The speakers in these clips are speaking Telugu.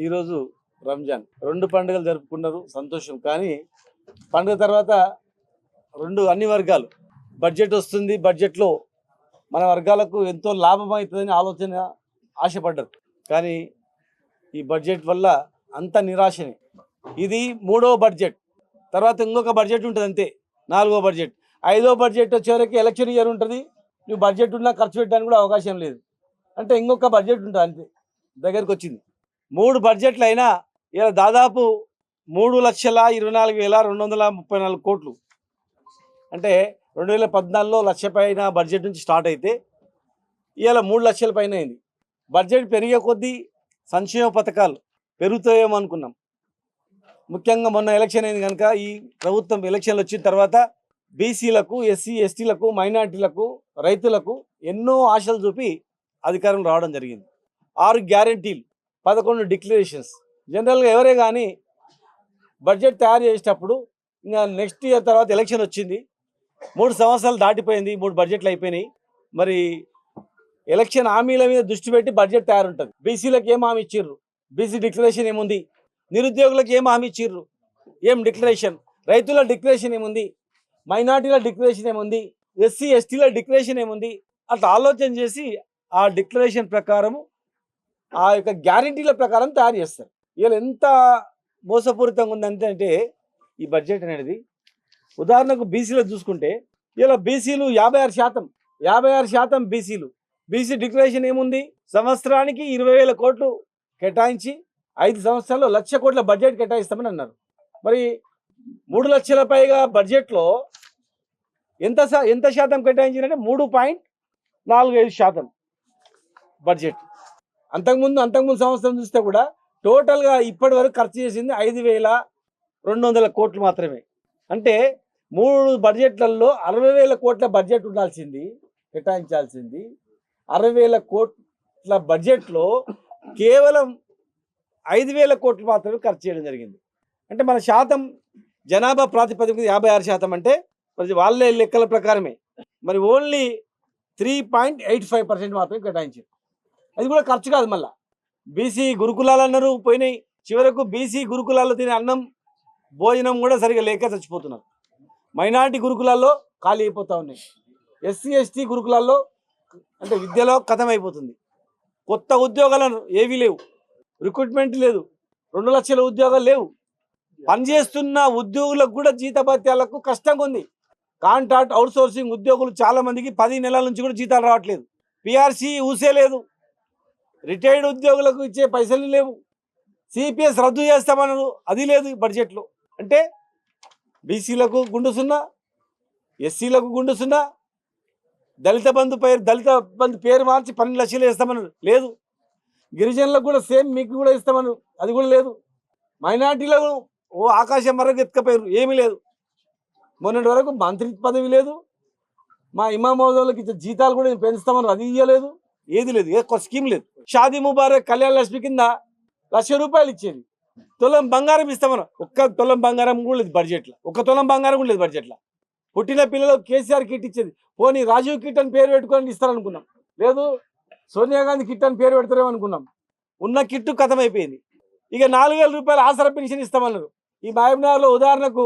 ఈరోజు రంజాన్ 2 పండుగలు జరుపుకున్నారు, సంతోషం. కానీ పండుగ తర్వాత అన్ని వర్గాలు బడ్జెట్ వస్తుంది, బడ్జెట్లో మన వర్గాలకు ఎంతో లాభం అవుతుందని ఆశపడ్డారు. కానీ ఈ బడ్జెట్ వల్ల అంత నిరాశనే. ఇది 3వ బడ్జెట్, తర్వాత ఇంకొక బడ్జెట్ ఉంటుంది అంతే, 4వ బడ్జెట్. 5వ బడ్జెట్ వచ్చేవరకు ఎలక్షన్ ఇయర్ ఉంటుంది. నువ్వు బడ్జెట్ ఉన్నా ఖర్చు పెట్టడానికి కూడా అవకాశం లేదు. అంటే ఇంకొక బడ్జెట్ ఉంటుంది అంతే, దగ్గరికి వచ్చింది. 3 బడ్జెట్లు అయినా ఇలా దాదాపు 3,24,234 కోట్లు. అంటే 2014లో 1,00,000 పైన బడ్జెట్ నుంచి స్టార్ట్ అయితే ఇవాళ 3 లక్షల పైన అయింది. బడ్జెట్ పెరిగే కొద్దీ సంక్షేమ పథకాలు పెరుగుతాయేమో అనుకున్నాం. ముఖ్యంగా మొన్న ఎలక్షన్ అయింది కనుక ఈ ప్రభుత్వం ఎలక్షన్లు వచ్చిన తర్వాత బీసీలకు, ఎస్సీ ఎస్టీలకు, మైనార్టీలకు, రైతులకు ఎన్నో ఆశలు చూపి అధికారం రావడం జరిగింది. 6 గ్యారంటీలు, 11 డిక్లరేషన్స్. జనరల్గా ఎవరే కానీ బడ్జెట్ తయారు చేసేటప్పుడు ఇంకా నెక్స్ట్ ఇయర్ తర్వాత ఎలక్షన్ వచ్చింది, 3 సంవత్సరాలు దాటిపోయింది, 3 బడ్జెట్లు అయిపోయినాయి. మరి ఎలక్షన్ హామీల మీద దృష్టి పెట్టి బడ్జెట్ తయారుంటుంది. బీసీలకు ఏం హామీ ఇచ్చిర్రు? బీసీ డిక్లరేషన్ ఏముంది? నిరుద్యోగులకు ఏం హామీ ఇచ్చిర్రు? ఏం డిక్లరేషన్? రైతుల డిక్లరేషన్ ఏముంది? మైనార్టీల డిక్లరేషన్ ఏముంది? ఎస్సీ ఎస్టీల డిక్లరేషన్ ఏముంది? అట్లా ఆలోచన చేసి ఆ డిక్లరేషన్ ప్రకారము, ఆ యొక్క గ్యారంటీల ప్రకారం తయారు చేస్తారు. ఇలా ఎంత మోసపూరితంగా ఉందంటే ఈ బడ్జెట్ అనేది. ఉదాహరణకు బీసీలో చూసుకుంటే ఇలా బీసీలు 56% బీసీలు. బీసీ డిక్లరేషన్ ఏముంది? సంవత్సరానికి 20,000 కోట్లు కేటాయించి 5 సంవత్సరాల్లో 1,00,000 కోట్ల బడ్జెట్ కేటాయిస్తామని అన్నారు. మరి 3 లక్షల పైగా బడ్జెట్లో ఎంత శాతం కేటాయించారంటే 3.45% బడ్జెట్. అంతకుముందు సంవత్సరం చూస్తే కూడా టోటల్గా ఇప్పటి వరకు ఖర్చు చేసింది 5,200 కోట్లు మాత్రమే. అంటే 3 బడ్జెట్లలో 60,000 కోట్ల బడ్జెట్ ఉండాల్సింది, కేటాయించాల్సింది 60,000 కోట్ల బడ్జెట్లో కేవలం 5,000 కోట్లు మాత్రమే ఖర్చు చేయడం జరిగింది. అంటే మన శాతం జనాభా ప్రాతిపదిక 56% అంటే మరి వాళ్ళే లెక్కల ప్రకారమే మరి ఓన్లీ 3.85% మాత్రమే కేటాయించారు. అది కూడా ఖర్చు కాదు. మళ్ళీ బీసీ గురుకులాలు అన్నారు, పోయినాయి. చివరకు బీసీ గురుకులాల్లో తినే అన్నం భోజనం కూడా సరిగా లేక చచ్చిపోతున్నారు. మైనార్టీ గురుకులాల్లో ఖాళీ అయిపోతూ ఉన్నాయి. ఎస్సీ ఎస్టీ గురుకులాల్లో అంటే విద్యలో కథమైపోతుంది. కొత్త ఉద్యోగాలను ఏవీ లేవు, రిక్రూట్మెంట్ లేదు, 2 లక్షల ఉద్యోగాలు లేవు. పనిచేస్తున్న ఉద్యోగులకు కూడా జీతభత్యాలకు కష్టంగా ఉంది. కాంట్రాక్ట్ అవుట్సోర్సింగ్ ఉద్యోగులు చాలామందికి 10 నెలల నుంచి కూడా జీతాలు రావట్లేదు. పిఆర్సీ ఊసే లేదు, రిటైర్డ్ ఉద్యోగులకు ఇచ్చే పైసలు లేవు. సిపిఎస్ రద్దు చేస్తామన్నారు, అది లేదు బడ్జెట్లో. అంటే బీసీలకు గుండు సున్నా, ఎస్సీలకు గుండు సున్నా, దళిత బంధు పేరు మార్చి 12 లక్షలు వేస్తామన్నారు, లేదు. గిరిజనులకు కూడా సేమ్ మీకు కూడా ఇస్తామన్నారు, అది కూడా లేదు. మైనార్టీలకు ఆకాశం వరకు ఎత్తుకపోయారు, ఏమీ లేదు. మొన్నటి వరకు మంత్రి పదవి లేదు. మా ఇమాం మౌజోళ్ళకి ఇచ్చే జీతాలు కూడా పెంచుతామన్నారు, అది ఇవ్వలేదు, ఏది లేదు, ఏ స్కీమ్ లేదు. షాదీ ముబారక్ కళ్యాణ లక్ష్మి కింద 1,00,000 రూపాయలు ఇచ్చేది. తులం బంగారం ఇస్తామన్నారు, ఒక్క తులం బంగారం కూడా లేదు బడ్జెట్లో. ఒక్క తులం బంగారం కూడా లేదు బడ్జెట్లో. పుట్టిన పిల్లలకు కేసీఆర్ కిట్ ఇచ్చేది, పోనీ రాజీవ్ కిట్ అని పేరు పెట్టుకొని ఇస్తారనుకున్నాం, లేదు. సోనియా గాంధీ కిట్ అని పేరు పెడతారేమో అనుకున్నాం. ఉన్న కిట్టు కథమైపోయింది. ఇక 4,000 రూపాయలు ఆసరా పెన్షన్ ఇస్తామన్నారు. ఈ మహబూబ్నగర్లో ఉదాహరణకు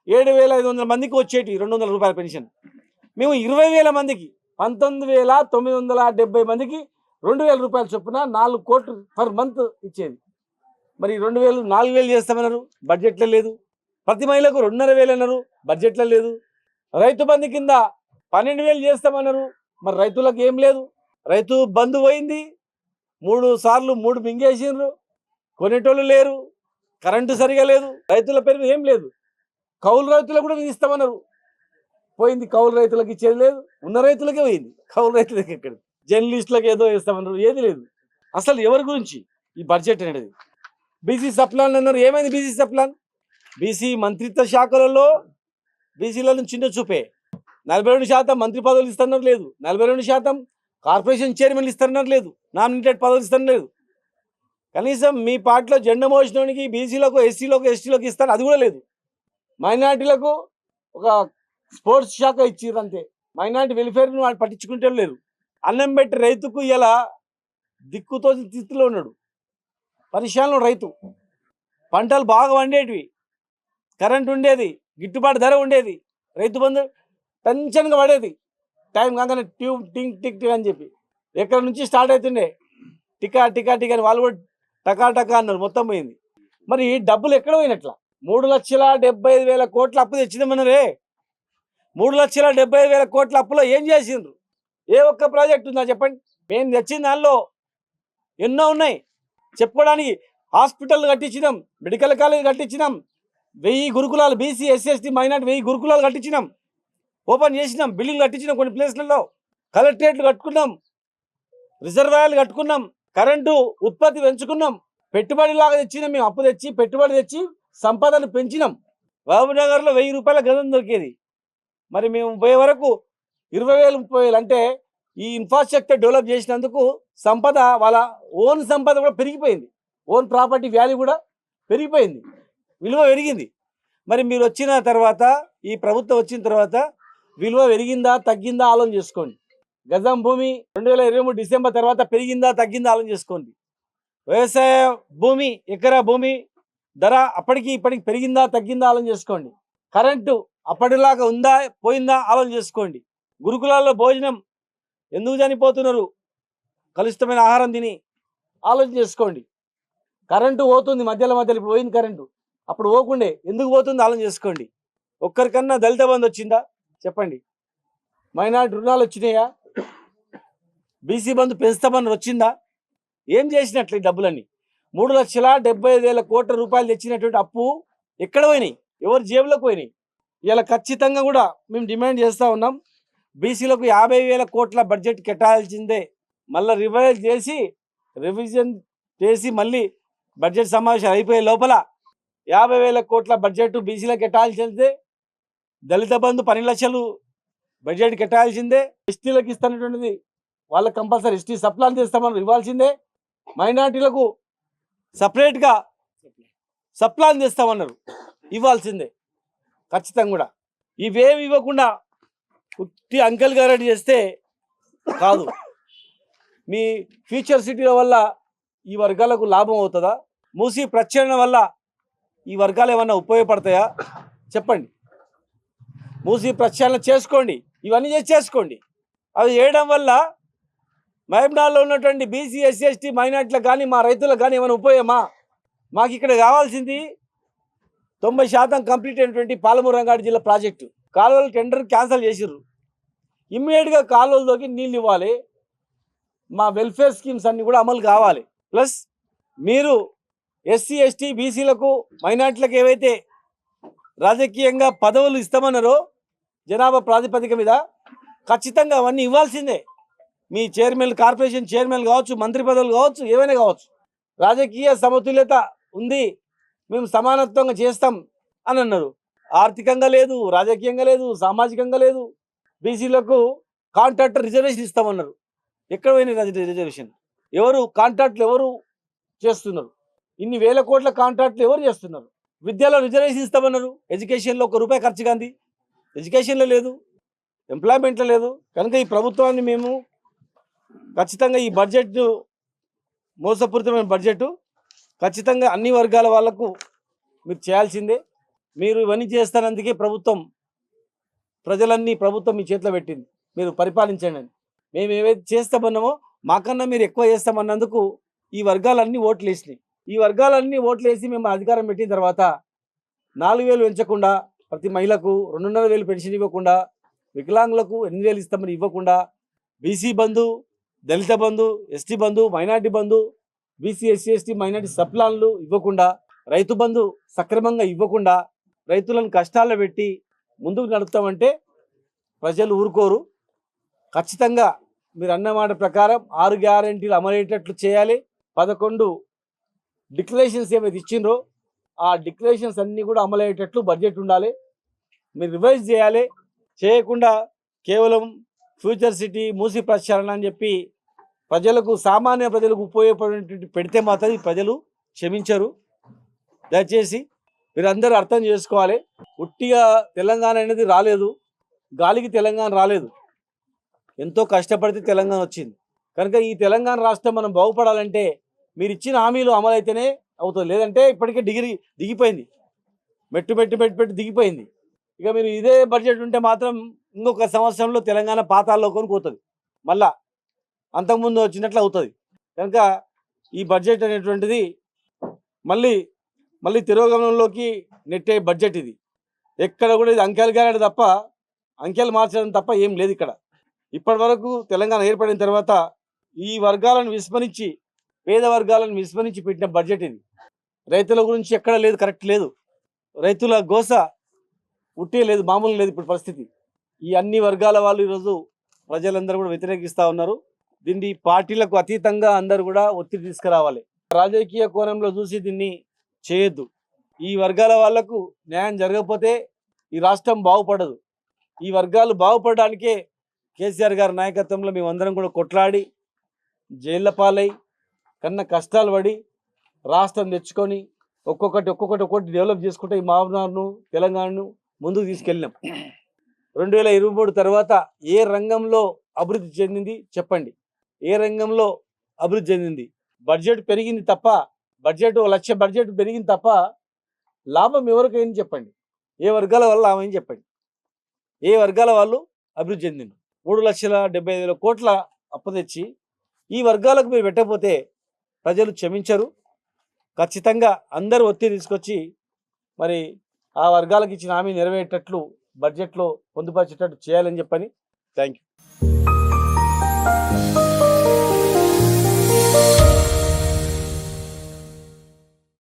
7,500 మందికి వచ్చేటి 200 రూపాయల పెన్షన్. మేము 20,000 మందికి 19,970 మందికి 2,000 రూపాయల చొప్పున 4 కోట్లు పర్ మంత్ ఇచ్చేది. మరి 2,000 4,000 చేస్తామన్నారు, బడ్జెట్లో లేదు. ప్రతి మహిళకు 2,500 అన్నారు, బడ్జెట్లో లేదు. రైతు బంధు కింద 12,000 చేస్తామన్నారు, మరి రైతులకు ఏం లేదు. రైతు బంధు పోయింది, 3 సార్లు 3 మింగేసిండ్రు, కొనేటోళ్ళు లేరు, కరెంటు సరిగా లేదు, రైతుల పేరు ఏం లేదు. కౌలు రైతులకు కూడా ఇస్తామన్నారు, పోయింది. కౌలు రైతులకు ఇచ్చేది లేదు, ఉన్న రైతులకే పోయింది, కౌలు రైతులకి ఎక్కడ. జర్నలిస్టులకు ఏదో ఇస్తామన్నారు, ఏది లేదు. అసలు ఎవరి గురించి ఈ బడ్జెట్ అనేది? బీసీ సప్లాన్ అన్నారు, ఏమైంది బీసీ సప్లాన్? బీసీ మంత్రిత్వ శాఖలలో బీసీలను చిన్న చూపే. 42% మంత్రి పదవులు ఇస్తున్నారు, లేదు. 42% కార్పొరేషన్ చైర్మన్లు ఇస్తున్నారు, లేదు. నామినేటెడ్ పదవులు ఇస్తున్నారు, లేదు. కనీసం మీ పార్టీలో జెండా మోసినోనికి బీసీలకు, ఎస్సీలకు, ఎస్టీలకు ఇస్తారు, అది కూడా లేదు. మైనార్టీలకు ఒక స్పోర్ట్స్ శాఖ ఇచ్చిర్రు అంతే, మైనార్టీ వెల్ఫేర్ని వాళ్ళు పట్టించుకుంటే లేరు. అన్నం పెట్టి రైతుకు ఇలా దిక్కుతో స్థితిలో ఉన్నాడు. పరిశ్రమలో రైతు పంటలు బాగా వండేటివి, కరెంట్ ఉండేది, గిట్టుబాటు ధర ఉండేది, రైతు బంధు టెన్షన్గా పడేది, టైం కాగానే ట్యూబ్ టింగ్ టిక్ టిక్ అని చెప్పి ఎక్కడి నుంచి స్టార్ట్ అవుతుండే టికా టికా టికా అని వాళ్ళు కూడా టకా టకా అన్నారు, మొత్తం పోయింది. మరి డబ్బులు ఎక్కడ పోయినట్లా? 3,75,000 కోట్ల అప్పు తెచ్చినామన్నారే, 3,75,000 కోట్ల అప్పులో ఏం చేసిండ్రు? ఏ ఒక్క ప్రాజెక్ట్ ఉందా చెప్పండి? మేము తెచ్చిన దానిలో ఎన్నో ఉన్నాయి చెప్పుకోవడానికి. హాస్పిటల్ కట్టించినాం, మెడికల్ కాలేజ్ కట్టించినాం, 1000 గురుకులాలు బీసీ ఎస్సీ ఎస్టీ మైనార్టీ 1000 గురుకులాలు కట్టించినాం, ఓపెన్ చేసినాం, బిల్డింగ్లు కట్టించినాం, కొన్ని ప్లేస్లలో కలెక్టరేట్లు కట్టుకున్నాం, రిజర్వాయర్లు కట్టుకున్నాం, కరెంటు ఉత్పత్తి పెంచుకున్నాం, పెట్టుబడిలాగా తెచ్చినాం. మేము అప్పు తెచ్చి పెట్టుబడి తెచ్చి సంపదను పెంచినాం. బాబునగర్లో 1000 రూపాయల గజం దొరికేది, మరి మేము పోయే వరకు 20,000 30,000. అంటే ఈ ఇన్ఫ్రాస్ట్రక్చర్ డెవలప్ చేసినందుకు సంపద, వాళ్ళ ఓన్ సంపద కూడా పెరిగిపోయింది, ఓన్ ప్రాపర్టీ వాల్యూ కూడా పెరిగిపోయింది, విలువ పెరిగింది. మరి మీరు వచ్చిన తర్వాత, ఈ ప్రభుత్వం వచ్చిన తర్వాత విలువ పెరిగిందా తగ్గిందా ఆలోచన చేసుకోండి. గజం భూమి 2023 డిసెంబర్ తర్వాత పెరిగిందా తగ్గిందా ఆలోచన చేసుకోండి. వ్యవసాయ భూమి, ఎకరా భూమి ధర అప్పటికి ఇప్పటికి పెరిగిందా తగ్గిందా ఆలోచన చేసుకోండి. కరెంటు అప్పటిలాగా ఉందా పోయిందా ఆలోచన చేసుకోండి. గురుకులాల్లో భోజనం ఎందుకు చనిపోతున్నారు? కలుషితమైన ఆహారం తిని, ఆలోచన చేసుకోండి. కరెంటు పోతుంది మధ్యలో మధ్యలో, ఇప్పుడు పోయింది కరెంటు, అప్పుడు పోకుండే ఎందుకు పోతుంది ఆలోచన చేసుకోండి. ఒక్కరికన్నా దళిత బంధు వచ్చిందా చెప్పండి? మైనార్టీ రుణాలు వచ్చినాయా? బీసీ బంధు పెంచుతామని వచ్చిందా? ఏం చేసినట్లు ఈ డబ్బులన్నీ? 3,75,000 కోట్ల రూపాయలు తెచ్చినటువంటి అప్పు ఎక్కడ పోయినాయి? ఎవరి జేబులోకి పోయినాయి? ఇలా ఖచ్చితంగా కూడా మేము డిమాండ్ చేస్తూ ఉన్నాం, బీసీలకు 50,000 కోట్ల బడ్జెట్ కేటాయించిందే. మళ్ళీ రివిజన్ చేసి మళ్ళీ బడ్జెట్ సమావేశం అయిపోయే లోపల 50,000 కోట్ల బడ్జెట్ బీసీలకు కేటాయించిందే. దళిత బంధు 12 లక్షలు బడ్జెట్ కేటాయించిందే. ఎస్టీలకు ఇస్తున్నటువంటిది వాళ్ళకి కంపల్సరీ ఎస్టీ సప్లాన్ చేస్తామని ఇవ్వాల్సిందే. మైనార్టీలకు సపరేట్గా సప్లాన్ చేస్తామన్నారు, ఇవ్వాల్సిందే ఖచ్చితంగా కూడా. ఇవేమి ఇవ్వకుండా ఉత్తి అంకెల్ గారెడ్డి చేస్తే కాదు. మీ ఫ్యూచర్ సిటీల వల్ల ఈ వర్గాలకు లాభం అవుతుందా? మూసి ప్రక్షాళన వల్ల ఈ వర్గాలు ఏమన్నా ఉపయోగపడతాయా చెప్పండి? మూసి ప్రక్షాళన చేసుకోండి, ఇవన్నీ చేసుకోండి. అవి చేయడం వల్ల మహబూబ్నగర్లో ఉన్నటువంటి బీసీ ఎస్సీ ఎస్టీ మైనార్టీలకు కానీ మా రైతులకు కానీ ఏమైనా ఉపయోగమా? మాకు ఇక్కడ కావాల్సింది 90% కంప్లీట్ అయినటువంటి పాలమూరు రంగారెడ్డి జిల్లా ప్రాజెక్టు. కాలువలు టెండర్ క్యాన్సిల్ చేసిర్రు, ఇమ్మీడియట్గా కాలువలలోకి నీళ్ళు ఇవ్వాలి. మా వెల్ఫేర్ స్కీమ్స్ అన్నీ కూడా అమలు కావాలి. ప్లస్ మీరు ఎస్సీ ఎస్టీ బీసీలకు మైనార్టీలకు ఏవైతే రాజకీయంగా పదవులు ఇస్తామన్నారో జనాభా ప్రాతిపదిక మీద, ఖచ్చితంగా అవన్నీ ఇవ్వాల్సిందే. మీ చైర్మన్, కార్పొరేషన్ చైర్మన్ కావచ్చు, మంత్రి పదవులు కావచ్చు, ఏవైనా కావచ్చు. రాజకీయ సమతుల్యత ఉంది, మేము సమానత్వంగా చేస్తాం అని అన్నారు. ఆర్థికంగా లేదు, రాజకీయంగా లేదు, సామాజికంగా లేదు. బీసీలకు కాంట్రాక్టర్ రిజర్వేషన్ ఇస్తామన్నారు, ఎక్కడ పోయినాయి రిజర్వేషన్? ఎవరు కాంట్రాక్ట్లు ఎవరు చేస్తున్నారు? ఇన్ని వేల కోట్ల కాంట్రాక్ట్లు ఎవరు చేస్తున్నారు? విద్యలో రిజర్వేషన్ ఇస్తామన్నారు, ఎడ్యుకేషన్లో ₹1 ఖర్చు కాంది, ఎడ్యుకేషన్లో లేదు, ఎంప్లాయ్మెంట్లో లేదు. కనుక ఈ ప్రభుత్వాన్ని మేము ఖచ్చితంగా ఈ బడ్జెట్ మోసపూరితమైన బడ్జెట్ ఖచ్చితంగా అన్ని వర్గాల వాళ్లకు మీరు చేయాల్సిందే. మీరు ఇవన్నీ చేస్తానందుకే ప్రభుత్వం మీ చేతిలో పెట్టింది, మీరు పరిపాలించండి అని. మేము ఏవైతే చేస్తామన్నామో మాకన్నా మీరు ఎక్కువ చేస్తామన్నందుకు ఈ వర్గాలన్నీ ఓట్లు వేసినాయి. ఈ వర్గాలన్నీ ఓట్లు వేసి మేము అధికారం పెట్టిన తర్వాత 4,000 పెంచకుండా, ప్రతి మహిళకు 2,500 పెన్షన్ ఇవ్వకుండా, వికలాంగులకు 8,000 ఇస్తామని ఇవ్వకుండా, బీసీ బంధు, దళిత బంధు, ఎస్టీ బంధు, మైనార్టీ బంధు, బీసీ ఎస్సీ ఎస్టీ మైనార్టీ సప్లాన్లు ఇవ్వకుండా, రైతు బంధు సక్రమంగా ఇవ్వకుండా, రైతులను కష్టాల్లో పెట్టి ముందుకు నడుపుతామంటే ప్రజలు ఊరుకోరు. ఖచ్చితంగా మీరు అన్నమాట ప్రకారం 6 గ్యారెంటీలు అమలయ్యేటట్లు చేయాలి. 11 డిక్లరేషన్స్ ఏమైతే ఇచ్చిండ్రో ఆ డిక్లరేషన్స్ అన్నీ కూడా అమలయ్యేటట్లు బడ్జెట్ ఉండాలి. మీరు రివైజ్ చేయాలి. చేయకుండా కేవలం ఫ్యూచర్ సిటీ, మూసి ప్రక్షాళన అని చెప్పి ప్రజలకు, సామాన్య ప్రజలకు ఉపయోగపడేటువంటి పెడితే మాత్రం ప్రజలు క్షమించరు. దయచేసి మీరందరూ అర్థం చేసుకోవాలి. ఉట్టిగా తెలంగాణ అనేది రాలేదు, గాలికి తెలంగాణ రాలేదు, ఎంతో కష్టపడితే తెలంగాణ వచ్చింది. కనుక ఈ తెలంగాణ రాష్ట్రం మనం బాగుపడాలంటే మీరు ఇచ్చిన హామీలు అమలైతేనే అవుతుంది, లేదంటే ఇప్పటికే దిగిపోయింది, మెట్టు దిగిపోయింది. ఇక మీరు ఇదే బడ్జెట్ ఉంటే మాత్రం ఇంకొక సంవత్సరంలో తెలంగాణ పాతాల్లోకి పోతుంది, మళ్ళా అంతకుముందు వచ్చినట్లు అవుతుంది. కనుక ఈ బడ్జెట్ అనేటువంటిది మళ్ళీ తిరోగమనంలోకి నెట్టే బడ్జెట్ ఇది. ఎక్కడ కూడా ఇది అంకెలు గారడం తప్ప, అంకెలు మార్చడం తప్ప ఏం లేదు ఇక్కడ. ఇప్పటి వరకు తెలంగాణ ఏర్పడిన తర్వాత ఈ వర్గాలను విస్మరించి, పేద వర్గాలను విస్మరించి పెట్టిన బడ్జెట్ ఇది. రైతుల గురించి ఎక్కడ లేదు, కరెక్ట్ లేదు. రైతుల గోస ఉట్టే లేదు, మామూలు లేదు ఇప్పుడు పరిస్థితి. ఈ అన్ని వర్గాల వాళ్ళు ఈరోజు ప్రజలందరూ కూడా వ్యతిరేకిస్తూ ఉన్నారు. దీన్ని పార్టీలకు అతీతంగా అందరూ కూడా ఒత్తిడి తీసుకురావాలి. రాజకీయ కోణంలో చూసి దీన్ని చేయొద్దు. ఈ వర్గాల వాళ్లకు న్యాయం జరగకపోతే ఈ రాష్ట్రం బాగుపడదు. ఈ వర్గాలు బాగుపడడానికే కేసీఆర్ గారి నాయకత్వంలో మేమందరం కూడా కొట్లాడి జైళ్ల పాలై కన్నా కష్టాలు పడి రాష్ట్రం తెచ్చుకొని ఒక్కొక్కటి డెవలప్ చేసుకుంటే ఈ మహబూబ్నగర్ను, తెలంగాణను ముందుకు తీసుకెళ్ళినాం. 2023 తర్వాత ఏ రంగంలో అభివృద్ధి చెందింది చెప్పండి, ఏ రంగంలో అభివృద్ధి చెందింది? బడ్జెట్ పెరిగింది తప్ప, బడ్జెట్ 1 లక్ష బడ్జెట్ పెరిగింది తప్ప లాభం ఎవరికైంది చెప్పండి? ఏ వర్గాల వల్ల లాభం చెప్పండి? ఏ వర్గాల వాళ్ళు అభివృద్ధి చెందింది? 3,75,000 కోట్ల అప్పు తెచ్చి ఈ వర్గాలకు మీరు పెట్టకపోతే ప్రజలు క్షమించరు. ఖచ్చితంగా అందరూ ఒత్తిడి తీసుకొచ్చి మరి ఆ వర్గాలకు ఇచ్చిన హామీ నెరవేరేటట్లు బడ్జెట్లో పొందుపరిచేటట్టు చేయాలని చెప్పని. Thank you.